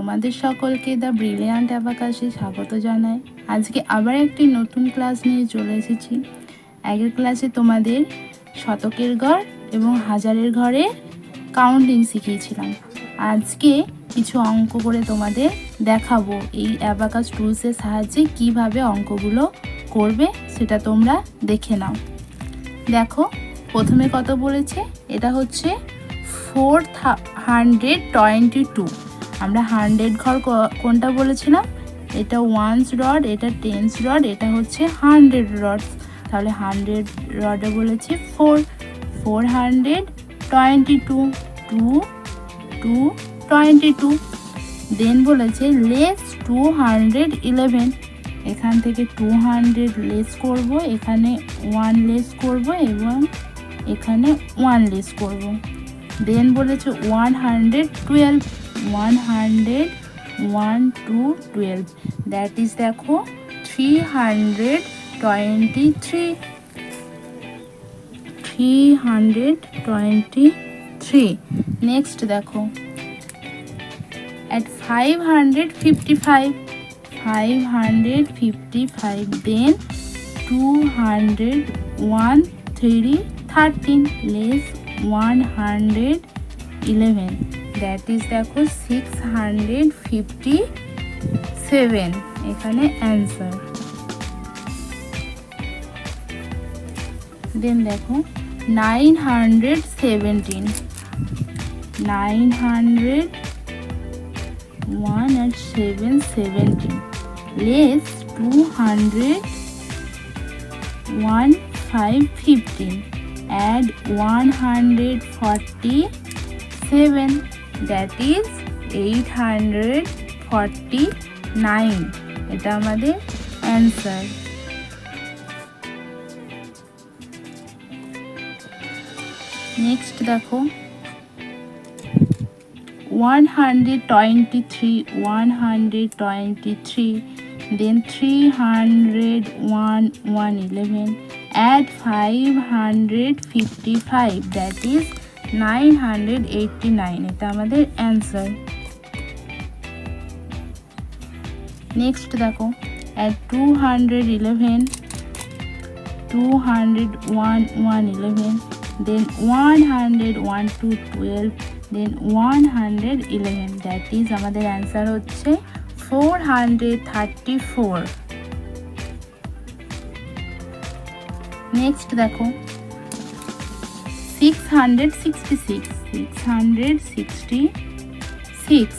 তোমাদের সকলকে the brilliant অ্যাবাকাসে স্বাগত জানাই। আজকে আবার একটি নতুন ক্লাস নিয়ে চলে এসেছি। আগের ক্লাসে তোমাদের শতকের ঘর এবং হাজারের ঘরে কাউন্টিং শিখিয়েছিলাম। আজকে কিছু অঙ্ক করে তোমাদের দেখাবো এই অ্যাবাকাস টুলসের সাহায্যে কিভাবে অঙ্কগুলো করবে সেটা তোমরা দেখে নাও। দেখো প্রথমে কত বলেছে, এটা হচ্ছে 422। আমরা 100 ঘর কোনটা বলেছিলাম, এটা ওয়ান্স রড, এটা টেন্স রড, এটা হচ্ছে 100 রড। তাহলে 100 রডে বলেছে 422 দেন বলেছে লেস 211। এখান থেকে 200 লেস করব, এখানে 1 লেস করব এবং এখানে 1 লেস করব। দেন বলেছে 112 দ্যাট ইজ দেখো 323। নেক্সট দেখো at 555 then 213 less 111 that is দেখো 657। এখানে অ্যান্সার। দেন দেখো 917 1 and 7 17 less 200 1515 add 147 that is 849। এটা আমাদের অ্যান্সার। নেক্সট দেখো 123 then 301 111 add 555 that is 989। এটা আমাদের অ্যান্সার। নেক্সট দেখো at 211 111 then 101 to 12 then 111 that is আমাদের অ্যান্সার হচ্ছে 434। নেক্সট দেখো 666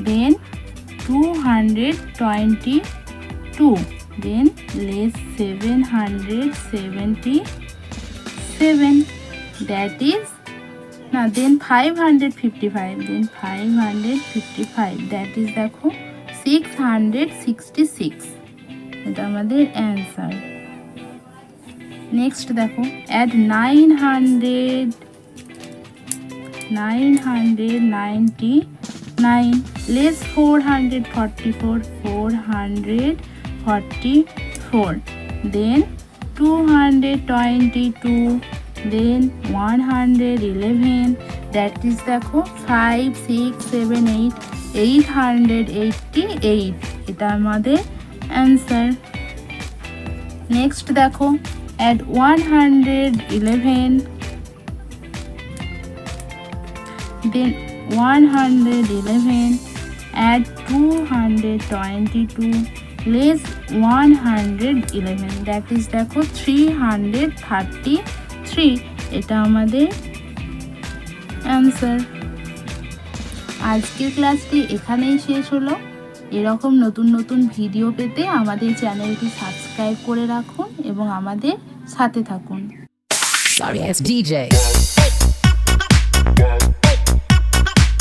then 222 then less 777 that is then 555 that is দেখো 666। এটা আমাদের অ্যান্সার। নেক্সট দেখো add 999 less 444 then 222 then 111 that is দেখো 5 6 7 8 888। এটা আমাদের অ্যান্সার। নেক্সট দেখো add 111 then 111 add 222 less 111 that is দেখো 333। এটা আমাদের অ্যান্সার। আজকের ক্লাসটি এখানেই শেষ হলো। এরকম নতুন নতুন ভিডিও পেতে আমাদের চ্যানেলটি সাবস্ক্রাইব করে রাখুন এবং আমাদের সাথে থাকুন। Sorry, it's DJ.